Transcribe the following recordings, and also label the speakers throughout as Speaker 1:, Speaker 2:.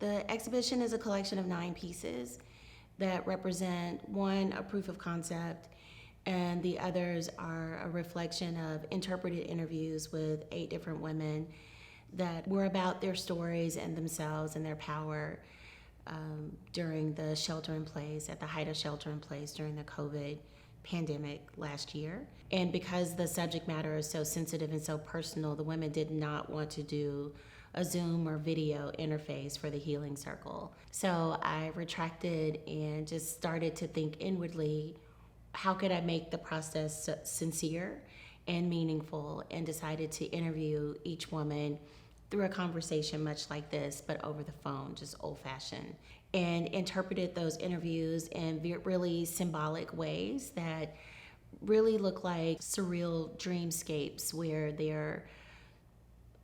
Speaker 1: The exhibition is a collection of 9 pieces that represent one, a proof of concept, and the others are a reflection of interpreted interviews with 8 different women that were about their stories and themselves and their power during the shelter in place, at the height of shelter in place during the COVID pandemic last year. And because the subject matter is so sensitive and so personal, the women did not want to do a Zoom or video interface for the healing circle. So I retracted and just started to think inwardly, how could I make the process sincere and meaningful, and decided to interview each woman through a conversation much like this, but over the phone, just old-fashioned, and interpreted those interviews in really symbolic ways that really look like surreal dreamscapes where their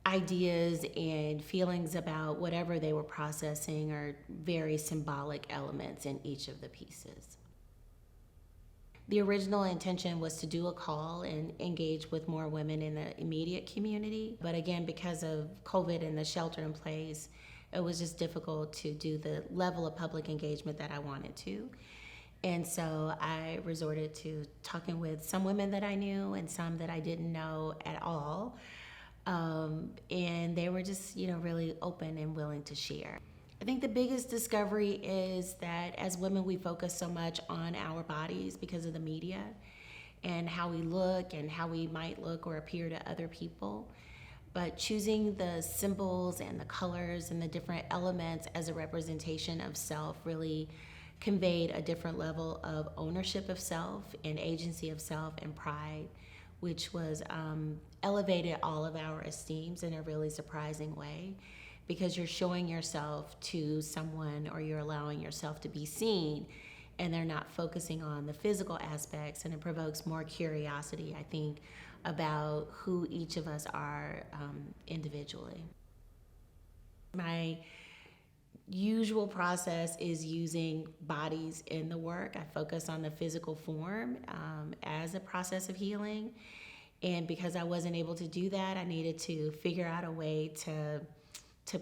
Speaker 1: ideas and feelings about whatever they were processing are very symbolic elements in each of the pieces. The original intention was to do a call and engage with more women in the immediate community. But again, because of COVID and the shelter in place, it was just difficult to do the level of public engagement that I wanted to. And so I resorted to talking with some women that I knew and some that I didn't know at all. And they were just, really open and willing to share. I think the biggest discovery is that as women, we focus so much on our bodies because of the media and how we look and how we might look or appear to other people. But choosing the symbols and the colors and the different elements as a representation of self really conveyed a different level of ownership of self and agency of self and pride, which was elevated all of our esteems in a really surprising way, because you're showing yourself to someone or you're allowing yourself to be seen, and they're not focusing on the physical aspects, and it provokes more curiosity, I think, about who each of us are individually. My usual process is using bodies in the work. I focus on the physical form as a process of healing, and because I wasn't able to do that, I needed to figure out a way to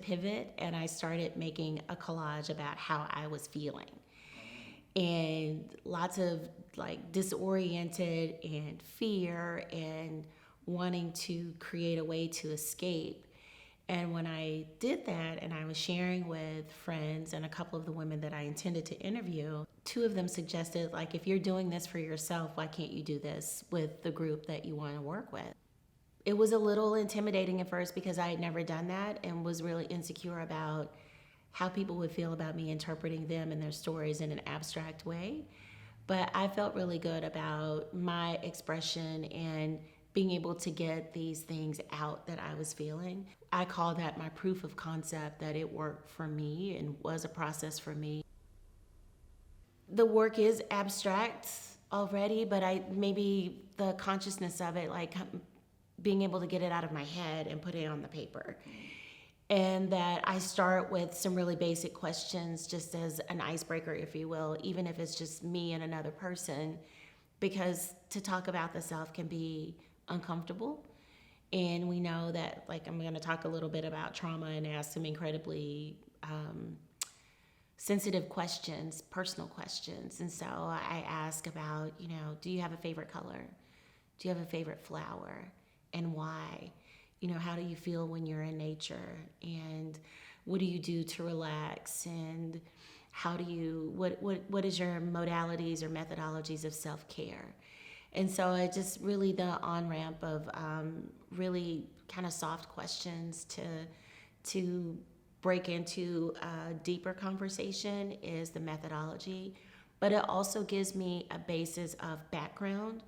Speaker 1: pivot, and I started making a collage about how I was feeling. And lots of disoriented and fear and wanting to create a way to escape. And when I did that and I was sharing with friends and a couple of the women that I intended to interview, 2 of them suggested, if you're doing this for yourself, why can't you do this with the group that you want to work with? It was a little intimidating at first because I had never done that and was really insecure about how people would feel about me interpreting them and their stories in an abstract way. But I felt really good about my expression and being able to get these things out that I was feeling. I call that my proof of concept that it worked for me and was a process for me. The work is abstract already, but maybe the consciousness of it, being able to get it out of my head and put it on the paper. And that I start with some really basic questions just as an icebreaker, if you will, even if it's just me and another person, because to talk about the self can be uncomfortable. And we know that, I'm going to talk a little bit about trauma and ask some incredibly sensitive questions, personal questions. And so I ask about, do you have a favorite color? Do you have a favorite flower? And why? How do you feel when you're in nature? And what do you do to relax? And what is your modalities or methodologies of self-care? And so it just really the on-ramp of really kind of soft questions to break into a deeper conversation is the methodology. But it also gives me a basis of background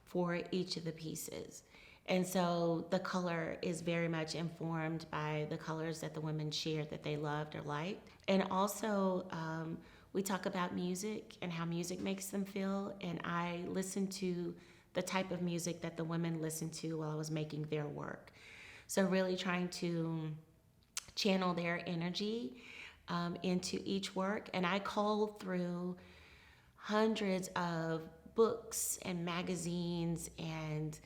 Speaker 1: for each of the pieces. And so the color is very much informed by the colors that the women shared that they loved or liked. And also, we talk about music and how music makes them feel. And I listened to the type of music that the women listened to while I was making their work. So really trying to channel their energy into each work. And I culled through hundreds of books and magazines and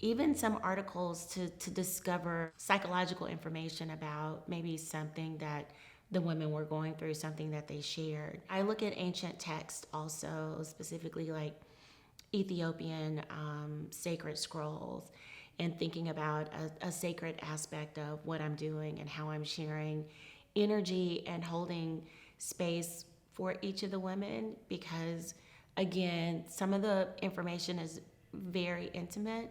Speaker 1: even some articles to discover psychological information about maybe something that the women were going through, something that they shared. I look at ancient texts also, specifically like Ethiopian sacred scrolls, and thinking about a sacred aspect of what I'm doing and how I'm sharing energy and holding space for each of the women, because again, some of the information is very intimate.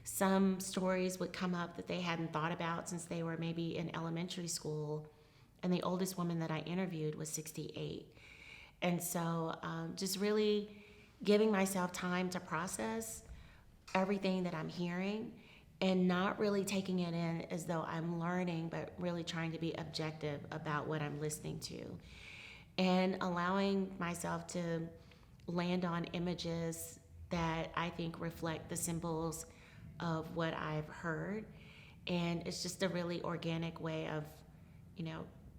Speaker 1: Some stories would come up that they hadn't thought about since they were maybe in elementary school, and the oldest woman that I interviewed was 68. And so just really giving myself time to process everything that I'm hearing, and not really taking it in as though I'm learning, but really trying to be objective about what I'm listening to, and allowing myself to land on images that I think reflect the symbols of what I've heard. And it's just a really organic way of,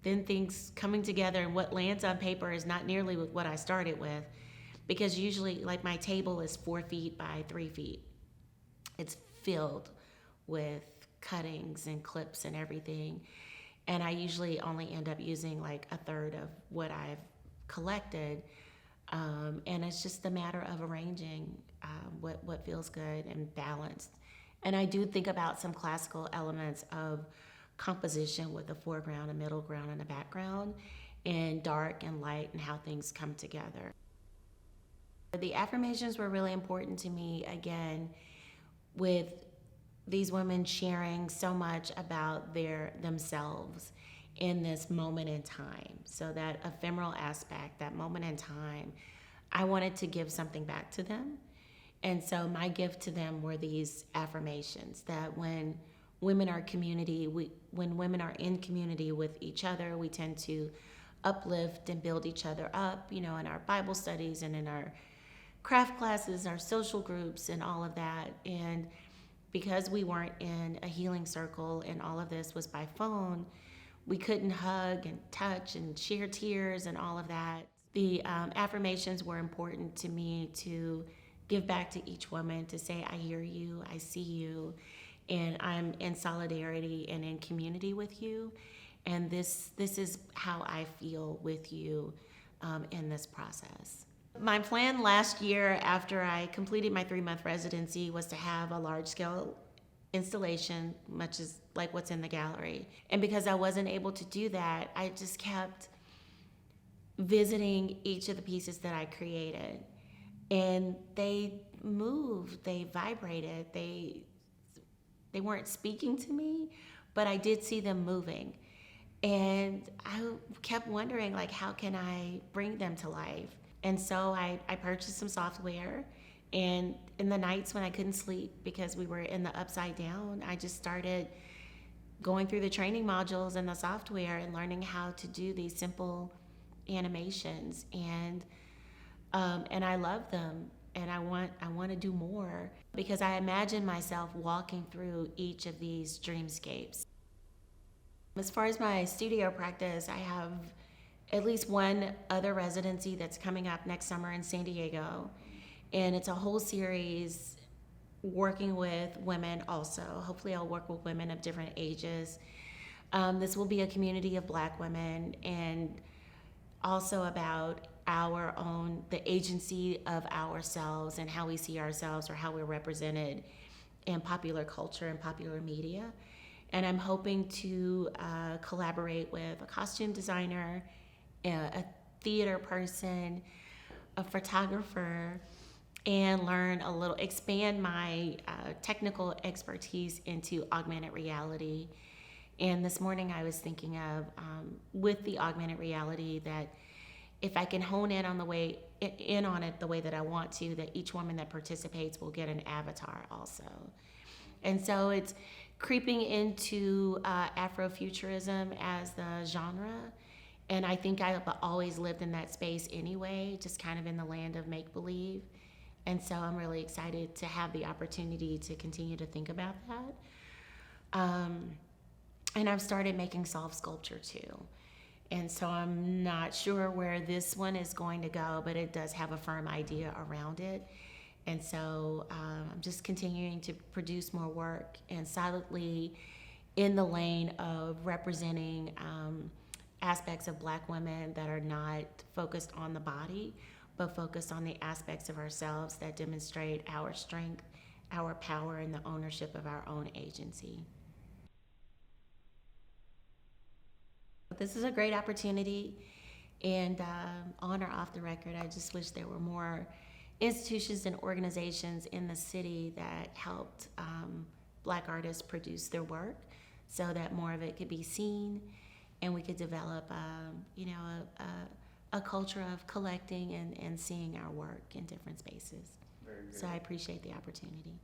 Speaker 1: then things coming together, and what lands on paper is not nearly with what I started with, because usually, like, my table is 4 feet by 3 feet. It's filled with cuttings and clips and everything. And I usually only end up using like a third of what I've collected. And it's just a matter of arranging what feels good and balanced. And I do think about some classical elements of composition with a foreground, a middle ground, and a background, and dark and light, and how things come together. The affirmations were really important to me, again, with these women sharing so much about themselves in this moment in time. So that ephemeral aspect, that moment in time, I wanted to give something back to them. And so my gift to them were these affirmations, that when women are when women are in community with each other, we tend to uplift and build each other up, in our Bible studies and in our craft classes, our social groups, and all of that. And because we weren't in a healing circle and all of this was by phone, we couldn't hug and touch and share tears and all of that. The affirmations were important to me to give back to each woman, to say, I hear you, I see you, and I'm in solidarity and in community with you. And this is how I feel with you in this process. My plan last year, after I completed my 3-month residency, was to have a large-scale installation, much as like what's in the gallery. And because I wasn't able to do that, I just kept visiting each of the pieces that I created. And they moved, they vibrated, they weren't speaking to me, but I did see them moving. And I kept wondering, like, how can I bring them to life? And so I purchased some software, and in the nights when I couldn't sleep because we were in the upside down, I just started going through the training modules and the software and learning how to do these simple animations. And I love them, and I want to do more, because I imagine myself walking through each of these dreamscapes. As far as my studio practice, I have at least one other residency that's coming up next summer in San Diego. And it's a whole series working with women also. Hopefully I'll work with women of different ages. This will be a community of Black women, and also about the agency of ourselves and how we see ourselves, or how we're represented in popular culture and popular media. And I'm hoping to collaborate with a costume designer, a theater person, a photographer, and expand my technical expertise into augmented reality. And this morning I was thinking of, with the augmented reality, that if I can hone in on it the way that I want to, that each woman that participates will get an avatar also. And so it's creeping into Afrofuturism as the genre. And I think I've always lived in that space anyway, just kind of in the land of make-believe. And so I'm really excited to have the opportunity to continue to think about that. And I've started making soft sculpture too. And so I'm not sure where this one is going to go, but it does have a firm idea around it. And so I'm just continuing to produce more work, and silently in the lane of representing aspects of Black women that are not focused on the body, but focused on the aspects of ourselves that demonstrate our strength, our power, and the ownership of our own agency. This is a great opportunity, and on or off the record, I just wish there were more institutions and organizations in the city that helped Black artists produce their work, so that more of it could be seen, and we could develop, a culture of collecting and seeing our work in different spaces.
Speaker 2: Very good.
Speaker 1: So I appreciate the opportunity.